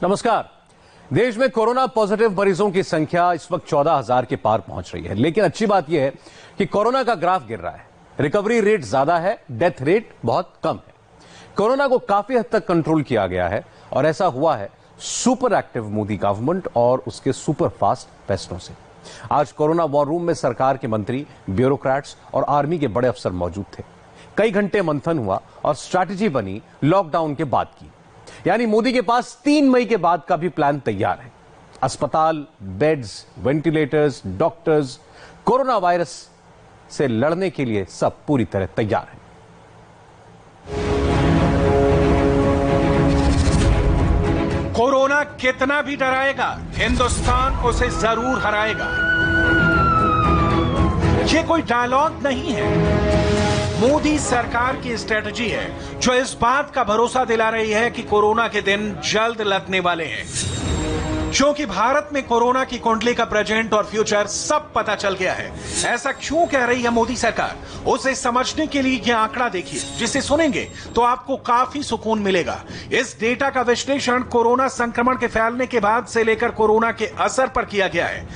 नमस्कार। देश में कोरोना पॉजिटिव मरीजों की संख्या इस वक्त 14,000 के पार पहुंच रही है, लेकिन अच्छी बात यह है कि कोरोना का ग्राफ गिर रहा है। रिकवरी रेट ज्यादा है, डेथ रेट बहुत कम है। कोरोना को काफी हद तक कंट्रोल किया गया है और ऐसा हुआ है सुपर एक्टिव मोदी गवर्नमेंट और उसके सुपर फास्ट फैसलों से। आज कोरोना वॉर रूम में सरकार के मंत्री, ब्यूरोक्रेट्स और आर्मी के बड़े अफसर मौजूद थे। कई घंटे मंथन हुआ और स्ट्रैटेजी बनी लॉकडाउन के बाद की। यानी मोदी के पास 3 मई के बाद का भी प्लान तैयार है। अस्पताल, beds, ventilators, doctors, corona virus से लड़ने के लिए सब पूरी तरह तैयार है। कोरोना कितना भी डराएगा, हिंदुस्तान उसे जरूर हराएगा। ये कोई डायलॉग नहीं है, मोदी सरकार की स्ट्रेटजी है जो इस बात का भरोसा दिला रही है कि कोरोना के दिन जल्द लगने वाले हैं। क्योंकि भारत में कोरोना की कुंडली का प्रेजेंट और फ्यूचर सब पता चल गया है। ऐसा क्यों कह रही है मोदी सरकार, उसे समझने के लिए यह आंकड़ा देखिए, जिसे सुनेंगे तो आपको काफी सुकून मिलेगा। इस डेटा का विश्लेषण कोरोना संक्रमण के फैलने के बाद से लेकर कोरोना के असर पर किया गया है,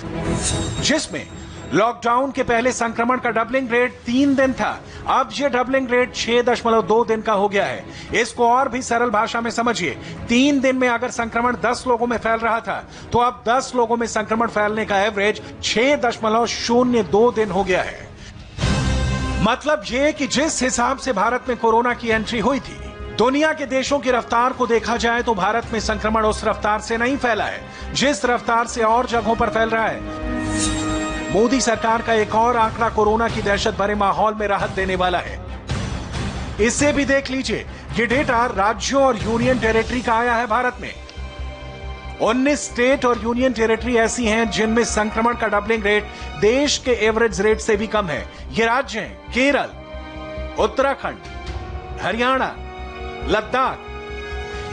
जिसमें लॉकडाउन के पहले संक्रमण का डबलिंग रेट 3 दिन था। अब यह डबलिंग रेट 6.2 दिन का हो गया है। इसको और भी सरल भाषा में समझिए, 3 दिन में अगर संक्रमण 10 लोगों में फैल रहा था, तो अब 10 लोगों में संक्रमण फैलने का एवरेज 6.02 दिन हो गया है। मतलब यह कि जिस हिसाब से भारत में कोरोना की एंट्री हुई थी, दुनिया के देशों की रफ्तार को देखा जाए तो भारत में संक्रमण उस रफ्तार से नहीं फैला है जिस रफ्तार से और जगहों पर फैल रहा है। मोदी सरकार का एक और आंकड़ा कोरोना की दहशत भरे माहौल में राहत देने वाला है। इसे भी देख लीजिए। ये डेटा राज्यों और यूनियन टेरिटरी का आया है। भारत में 19 स्टेट और यूनियन टेरिटरी ऐसी हैं जिनमें संक्रमण का डबलिंग रेट देश के एवरेज रेट से भी कम है। ये राज्य हैं केरल, उत्तराखंड, हरियाणा, लद्दाख,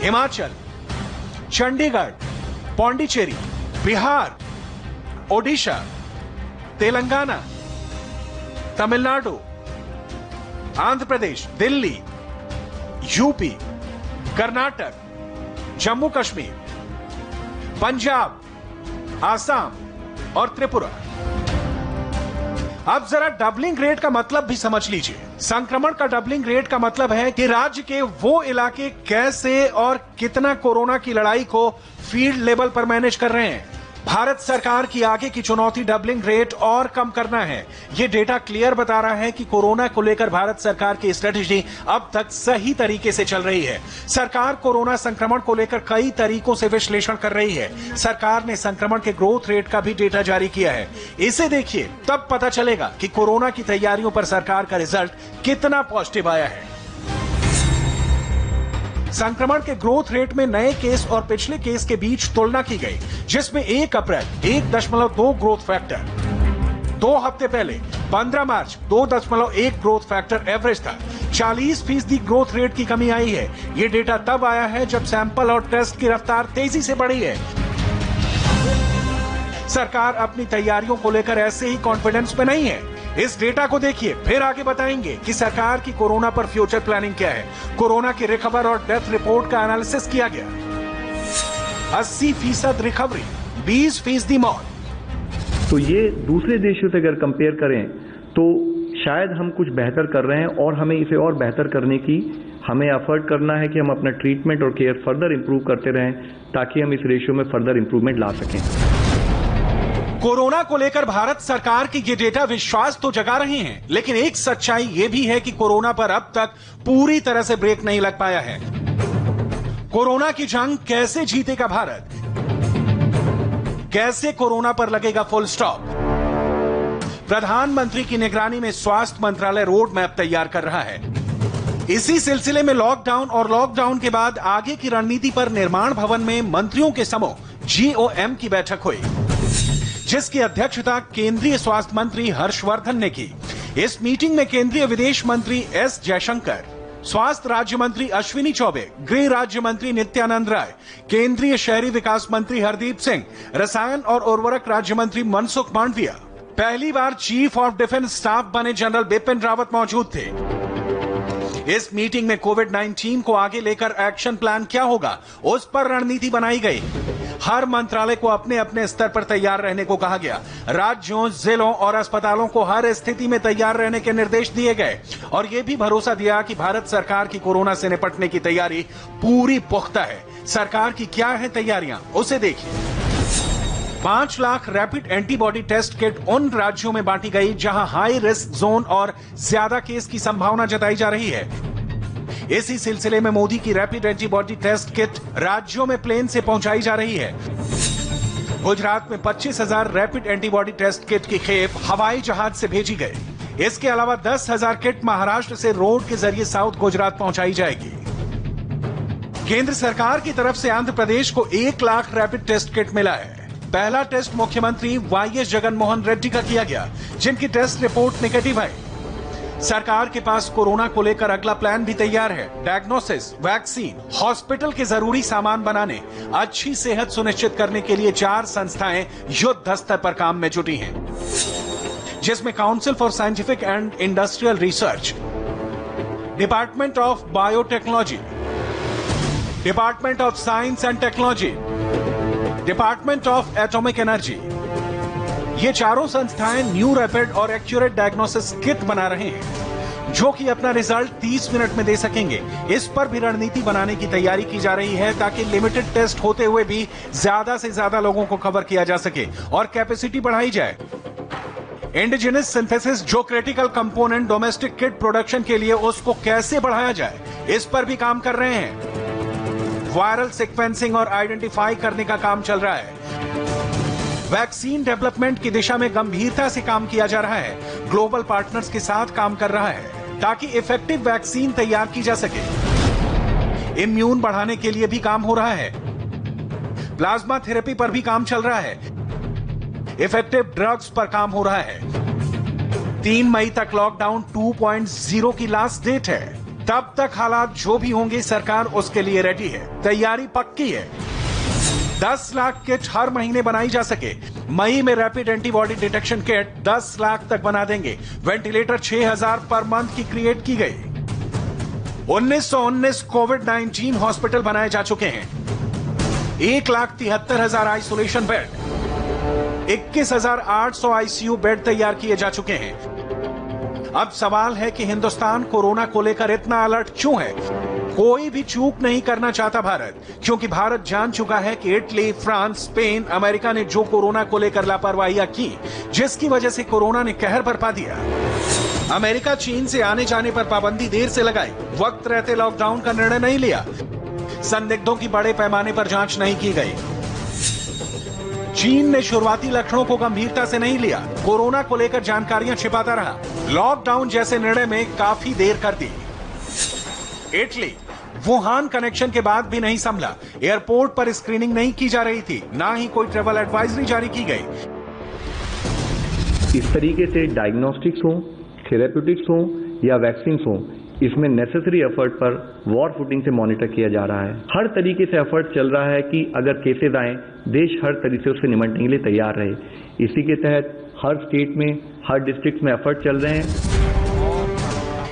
हिमाचल, चंडीगढ़, पौंडीचेरी, बिहार, ओडिशा, तेलंगाना, तमिलनाडु, आंध्र प्रदेश, दिल्ली, यूपी, कर्नाटक, जम्मू कश्मीर, पंजाब, आसाम और त्रिपुरा। अब जरा डबलिंग रेट का मतलब भी समझ लीजिए। संक्रमण का डबलिंग रेट का मतलब है कि राज्य के वो इलाके कैसे और कितना कोरोना की लड़ाई को फील्ड लेवल पर मैनेज कर रहे हैं। भारत सरकार की आगे की चुनौती डबलिंग रेट और कम करना है। यह डेटा क्लियर बता रहा है कि कोरोना को लेकर भारत सरकार की स्ट्रेटेजी अब तक सही तरीके से चल रही है। सरकार कोरोना संक्रमण को लेकर कई तरीकों से विश्लेषण कर रही है। सरकार ने संक्रमण के ग्रोथ रेट का भी डेटा जारी किया है। इसे देखिए, तब पता चलेगा कि कोरोना की तैयारियों पर सरकार का रिजल्ट कितना पॉजिटिव आया है। संक्रमण के ग्रोथ रेट में नए केस और पिछले केस के बीच तुलना की गई, जिसमें 1 अप्रैल 1.2 ग्रोथ फैक्टर, 2 हफ्ते पहले 15 मार्च 2.1 ग्रोथ फैक्टर एवरेज था। 40% ग्रोथ रेट की कमी आई है। यह डेटा तब आया है जब सैंपल और टेस्ट की रफ्तार तेजी से बढ़ी है। सरकार अपनी तैयारियों को लेकर ऐसे ही कॉन्फिडेंस में नहीं है। इस डेटा को देखिए, फिर आगे बताएंगे कि सरकार की कोरोना पर फ्यूचर प्लानिंग क्या है। कोरोना की रिकवर और डेथ रिपोर्ट का एनालिसिस किया गया। 80% रिकवरी, 20% मौत। तो ये दूसरे देशों से अगर कंपेयर करें तो शायद हम कुछ बेहतर कर रहे हैं और हमें इसे और बेहतर करने की हमें एफर्ट करना है कि हम अपना ट्रीटमेंट और केयर फर्दर इंप्रूव करते रहें ताकि हम इस रेशियो में फर्दर इंप्रूवमेंट ला सकें। कोरोना को लेकर भारत सरकार की ये डेटा विश्वास तो जगा रहे हैं, लेकिन एक सच्चाई ये भी है कि कोरोना पर अब तक पूरी तरह से ब्रेक नहीं लग पाया है। कोरोना की जंग कैसे जीतेगा भारत? कैसे कोरोना पर लगेगा फुल स्टॉप? प्रधानमंत्री की निगरानी में स्वास्थ्य मंत्रालय रोड मैप तैयार कर रहा है। इसी सिलसिले में लॉकडाउन और लॉकडाउन के बाद आगे की रणनीति पर निर्माण भवन में मंत्रियों के समूह GOM की बैठक हुई, जिसकी अध्यक्षता केंद्रीय स्वास्थ्य मंत्री हर्षवर्धन ने की। इस मीटिंग में केंद्रीय विदेश मंत्री S जयशंकर, स्वास्थ्य राज्य मंत्री अश्विनी चौबे, गृह राज्य मंत्री नित्यानंद राय, केंद्रीय शहरी विकास मंत्री हरदीप सिंह, रसायन और उर्वरक राज्य मंत्री मनसुख मांडविया, पहली बार चीफ ऑफ डिफेंस स्टाफ बने जनरल बिपिन रावत मौजूद थे। इस मीटिंग में कोविड-19 को आगे लेकर एक्शन प्लान क्या होगा, उस पर रणनीति बनाई गई। हर मंत्रालय को अपने अपने स्तर पर तैयार रहने को कहा गया। राज्यों, जिलों और अस्पतालों को हर स्थिति में तैयार रहने के निर्देश दिए गए और यह भी भरोसा दिया कि भारत सरकार की कोरोना से निपटने की तैयारी पूरी पुख्ता है। सरकार की क्या है तैयारियां, उसे देखिए। 5 lakh rapid antibody test kit उन राज्यों में बांटी गई जहां हाई रिस्क जोन और ज्यादा केस की संभावना जताई जा रही है। इसी सिलसिले में मोदी की रैपिड एंटीबॉडी टेस्ट किट राज्यों में प्लेन से पहुंचाई जा रही है। गुजरात में 25,000 रैपिड एंटीबॉडी टेस्ट किट की खेप हवाई जहाज से भेजी गई। इसके अलावा 10,000 किट महाराष्ट्र से रोड के जरिए साउथ गुजरात पहुंचाई जाएगी। केंद्र सरकार की तरफ से आंध्र प्रदेश को 1 लाख रैपिड टेस्ट किट मिला है। पहला टेस्ट मुख्यमंत्री वाईएस जगनमोहन रेड्डी का किया गया, जिनकी टेस्ट रिपोर्ट नेगेटिव आई। सरकार के पास कोरोना को लेकर अगला प्लान भी तैयार है। डायग्नोसिस, वैक्सीन, हॉस्पिटल के जरूरी सामान बनाने, अच्छी सेहत सुनिश्चित करने के लिए 4 संस्थाएं युद्ध स्तर पर काम में जुटी हैं, जिसमें council for scientific and industrial research, department of biotechnology, department of science and technology, department of atomic energy. ये चारों संस्थाएं न्यू रैपिड और एक्यूरेट डायग्नोसिस किट बना रहे हैं, जो कि अपना रिजल्ट 30 मिनट में दे सकेंगे। इस पर भी रणनीति बनाने की तैयारी की जा रही है ताकि लिमिटेड टेस्ट होते हुए भी ज्यादा से ज्यादा लोगों को कवर किया जा सके और कैपेसिटी बढ़ाई जाए। इंडिजिनस सिंथेसिस, जो critical component domestic kit production के लिए, उसको कैसे बढ़ाया जाए, इस पर भी काम कर रहे हैं। वायरल सीक्वेंसिंग और आइडेंटिफाई करने का काम चल रहा है। वैक्सीन डेवलपमेंट की दिशा में गंभीरता से काम किया जा रहा है। ग्लोबल पार्टनर्स के साथ काम कर रहा है ताकि इफेक्टिव वैक्सीन तैयार की जा सके। इम्यून बढ़ाने के लिए भी काम हो रहा है। प्लाज्मा थेरेपी पर भी काम चल रहा है। इफेक्टिव ड्रग्स पर काम हो रहा है। 3 मई तक लॉकडाउन 2.0 की लास्ट डेट है। तब तक हालात जो भी होंगे, सरकार उसके लिए रेडी है। तैयारी पक्की है। 10 लाख किट हर महीने बनाई जा सके। मई में rapid antibody detection kit 10 lakh तक बना देंगे। वेंटिलेटर 6,000 पर मंथ की क्रिएट की गई। 1919 कोविड-19 हॉस्पिटल बनाए जा चुके हैं। 1,73,000 आइसोलेशन बेड, 21,800 आईसीयू बेड तैयार किए जा चुके हैं। अब सवाल है कि हिंदुस्तान कोरोना को लेकर इतना अलर्ट क्यों है? कोई भी चूक नहीं करना चाहता भारत, क्योंकि भारत जान चुका है कि इटली, फ्रांस, स्पेन, अमेरिका ने जो कोरोना को लेकर लापरवाहियां की, जिसकी वजह से कोरोना ने कहर बरपा दिया। अमेरिका चीन से आने जाने पर पाबंदी देर से लगाई, वक्त रहते लॉकडाउन का निर्णय नहीं लिया। संदिग्धों की बड़े पैमाने पर जांच नहीं की गई। चीन ने शुरुआती लक्षणों को गंभीरता से नहीं लिया, कोरोना को लेकर जानकारियां छिपाता रहा। लॉकडाउन जैसे निर्णय में काफी देर कर दी। इटली वुहान कनेक्शन के बाद भी नहीं संभला। एयरपोर्ट पर स्क्रीनिंग नहीं की जा रही थी, ना ही कोई ट्रैवल एडवाइजरी जारी की गई। इस तरीके से डायग्नोस्टिक्स हो, थेरेप्यूटिक्स हो या वैक्सीन हो, इसमें नेसेसरी एफर्ट पर वॉर फुटिंग से मॉनिटर किया जा रहा है। हर तरीके से एफर्ट चल रहा है कि अगर केसेस आए, देश हर तरीके से उससे निपटने के लिए तैयार रहे। इसी के तहत हर स्टेट में, हर डिस्ट्रिक्ट में एफर्ट चल रहे हैं।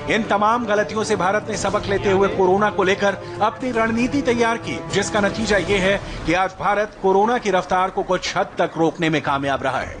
इन तमाम गलतियों से भारत ने सबक लेते हुए कोरोना को लेकर अपनी रणनीति तैयार की, जिसका नतीजा ये है कि आज भारत कोरोना की रफ्तार को कुछ हद तक रोकने में कामयाब रहा है।